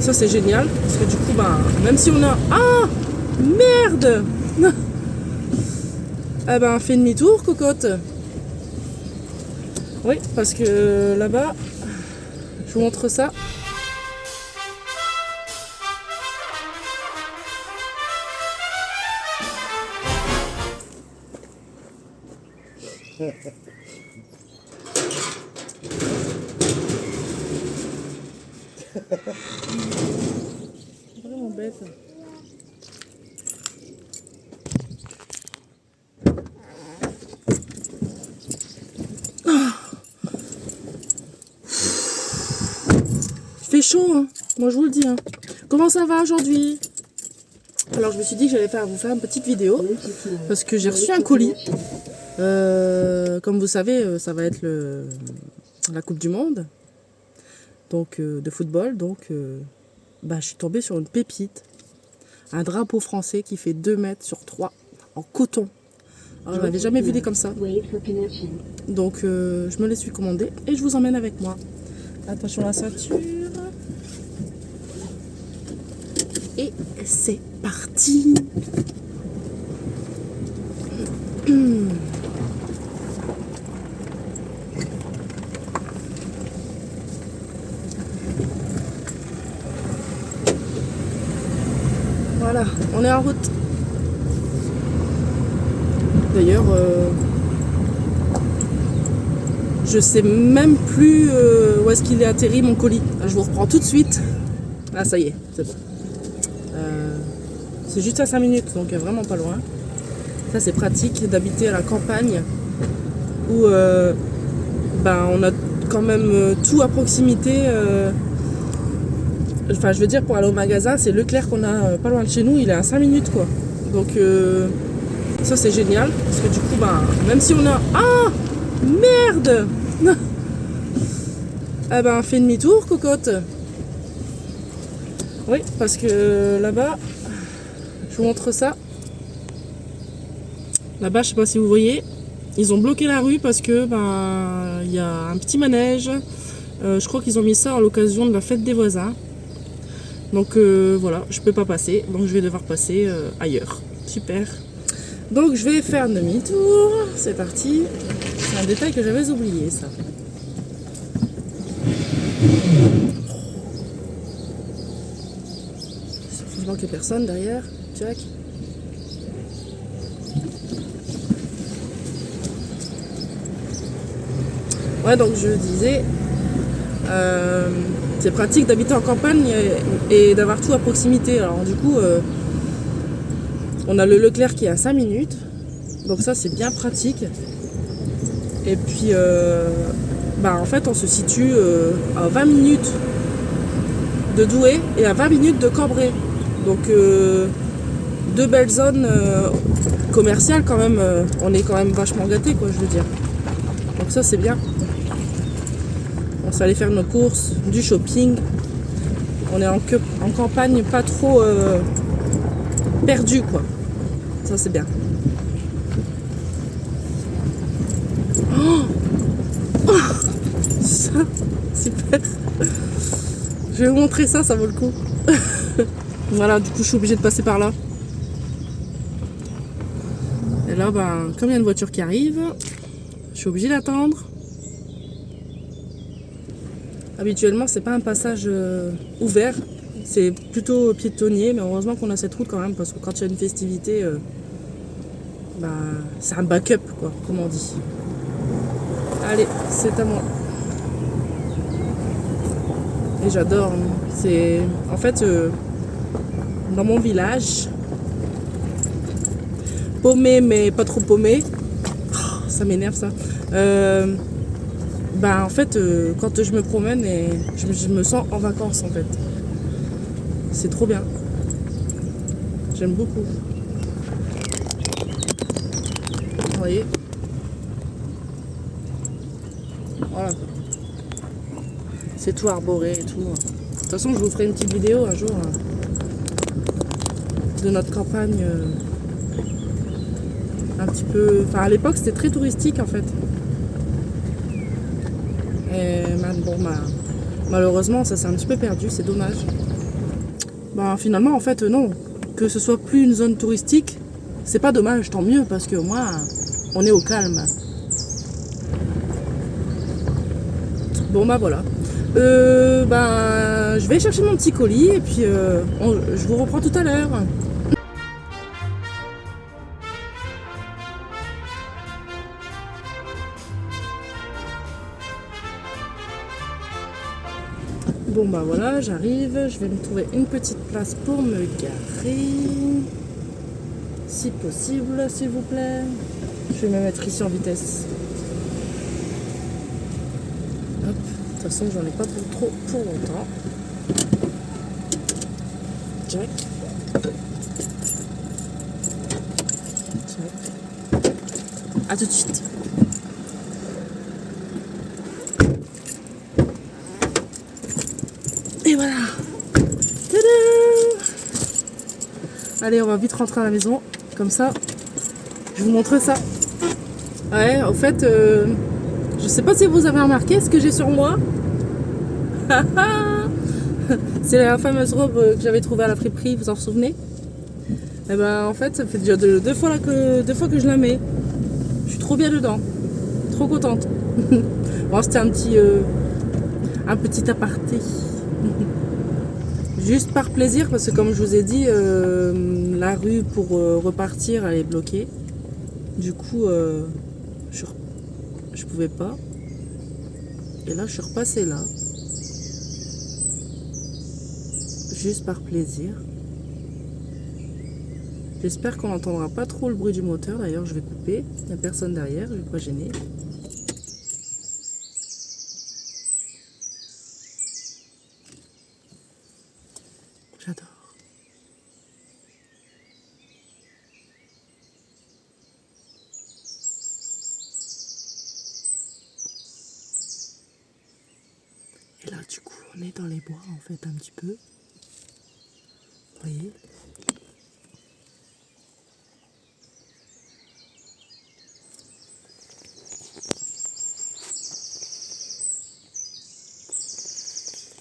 Ça c'est génial, parce que du coup, bah, même si on a... Ah, merde. Eh ben, fais demi-tour, cocotte. Oui, parce que là-bas, je vous montre ça. Vraiment bête. Il fait chaud, hein. Moi je vous le dis. Hein. Comment ça va aujourd'hui? Alors je me suis dit que j'allais vous faire une petite vidéo parce que j'ai reçu un colis. Comme vous savez, ça va être la Coupe du Monde, donc de football. Donc je suis tombée sur une pépite, un drapeau français qui fait 2 mètres sur 3 en coton. Alors, je n'avais jamais vu des comme ça. Donc je me les suis commandés et je vous emmène avec moi. Attention à la ceinture. Et c'est parti. Voilà, on est en route. D'ailleurs, je sais même plus où est-ce qu'il est atterri mon colis. Je vous reprends tout de suite. Ah ça y est, c'est bon. C'est juste à 5 minutes, donc vraiment pas loin. Ça c'est pratique d'habiter à la campagne où on a quand même tout à proximité. Enfin je veux dire, pour aller au magasin, c'est Leclerc qu'on a pas loin de chez nous, il est à 5 minutes quoi. Donc ça c'est génial, parce que du coup même si on a... Ah, merde. Eh ben fais demi-tour, cocotte. Oui, parce que là-bas, je vous montre ça. Là-bas, je sais pas si vous voyez, ils ont bloqué la rue parce que il y a un petit manège. Je crois qu'ils ont mis ça à l'occasion de la fête des voisins. Donc voilà, je peux pas passer, donc je vais devoir passer ailleurs. Super. Donc je vais faire demi-tour. C'est parti. C'est un détail que j'avais oublié, ça. Il manque personne derrière. Check. Ouais, donc je disais, c'est pratique d'habiter en campagne et d'avoir tout à proximité. Alors du coup, on a le Leclerc qui est à 5 minutes, donc ça c'est bien pratique. Et puis, en fait, on se situe à 20 minutes de Douai et à 20 minutes de Cambrai. Donc, 2 belles zones commerciales quand même. On est quand même vachement gâtés, quoi, je veux dire. Donc ça c'est bien. On s'est allé faire nos courses, du shopping. On est en campagne, pas trop perdu, quoi. Ça c'est bien. Oh, ça, super. Je vais vous montrer ça, ça vaut le coup. Voilà, du coup je suis obligée de passer par là. Et là, comme il y a une voiture qui arrive, je suis obligée d'attendre. Habituellement, c'est pas un passage ouvert, c'est plutôt piétonnier, mais heureusement qu'on a cette route quand même, parce que quand il y a une festivité, c'est un backup, quoi, comme on dit. Allez, c'est à moi. Et j'adore. C'est en fait dans mon village, paumé mais pas trop paumé. Oh, ça m'énerve ça. En fait, quand je me promène, et je me sens en vacances en fait. C'est trop bien. J'aime beaucoup. Vous voyez? Voilà. C'est tout arboré et tout. De toute façon, je vous ferai une petite vidéo un jour de notre campagne. Un petit peu... Enfin, à l'époque, c'était très touristique en fait. Et malheureusement, ça s'est un petit peu perdu, c'est dommage. Ben finalement en fait non. Que ce soit plus une zone touristique, c'est pas dommage, tant mieux parce que au moins on est au calme. Bon bah voilà. Ben je vais chercher mon petit colis et puis je vous reprends tout à l'heure. Bon bah voilà, j'arrive, je vais me trouver une petite place pour me garer. Si possible, s'il vous plaît. Je vais me mettre ici en vitesse. Hop, de toute façon j'en ai pas pour longtemps. Jack. Jack. A tout de suite. Et voilà. Tadam! Allez, on va vite rentrer à la maison. Comme ça, je vous montre ça. Ouais, au fait, je sais pas si vous avez remarqué ce que j'ai sur moi. C'est la fameuse robe que j'avais trouvée à la friperie, vous en souvenez? Et ben en fait, ça fait déjà deux fois que je la mets. Je suis trop bien dedans. Trop contente. Bon, c'était un petit aparté. Juste par plaisir, parce que comme je vous ai dit, la rue pour repartir, elle est bloquée. Du coup, je pouvais pas. Et là, je suis repassée là. Juste par plaisir. J'espère qu'on n'entendra pas trop le bruit du moteur. D'ailleurs, je vais couper. Il n'y a personne derrière, je ne vais pas gêner. J'adore. Et là, du coup, on est dans les bois, en fait, un petit peu. Vous voyez ?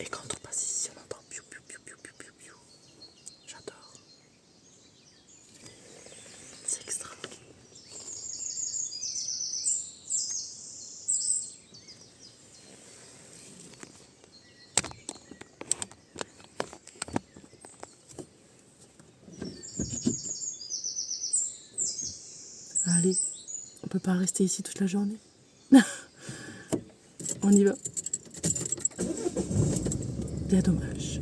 Et quand on passe ici, on entend piou piou piou piou piou piou piou. J'adore. C'est extra. Allez, on peut pas rester ici toute la journée. On y va. Bien dommage.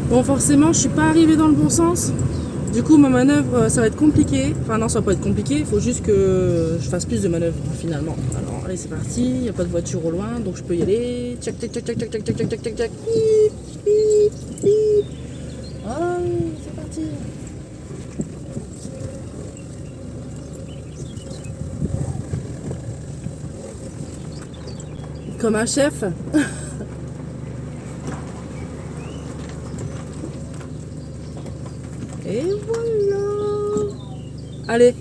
Bon, forcément, je suis pas arrivée dans le bon sens. Du coup, ma manœuvre, ça va être compliqué. Enfin, non, ça va pas être compliqué. Il faut juste que je fasse plus de manœuvres, finalement. Alors, allez, c'est parti. Il n'y a pas de voiture au loin, donc je peux y aller. Tchac, tchac, tchac, tchac, tchac, tchac, tchac, tchac, tchac, tchac. Bip, bip, bip. Allez, c'est parti. Comme un chef. Et voilà. Allez,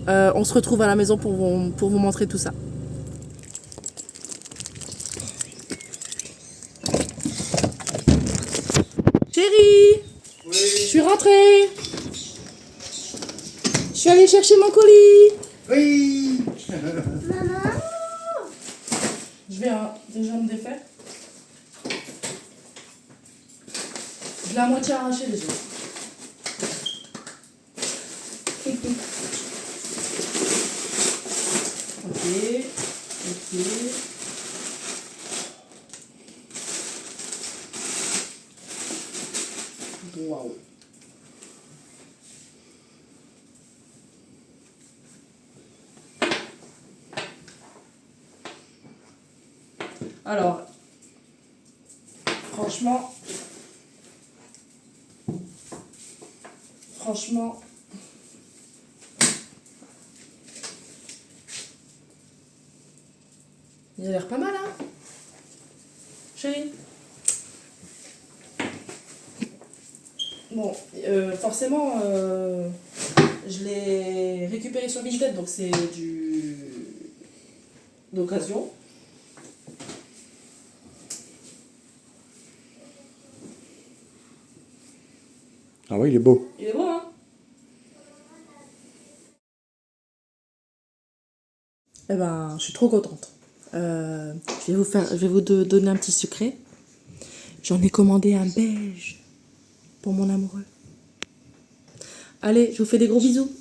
on se retrouve à la maison pour vous montrer tout ça. Chérie, oui. Je suis rentrée. Je suis allée chercher mon colis. Oui. Maman. Je vais déjà me défaire. Je l'ai à moitié arraché déjà. Ok. Waouh. Alors, franchement, il a l'air pas mal, hein, chérie? Bon, forcément, je l'ai récupéré sur Vinted, donc c'est d'occasion. Ah oui, il est beau. Il est beau, hein? Eh ben, je suis trop contente. Je vais vous donner un petit secret. J'en ai commandé un beige pour mon amoureux. Allez, je vous fais des gros bisous.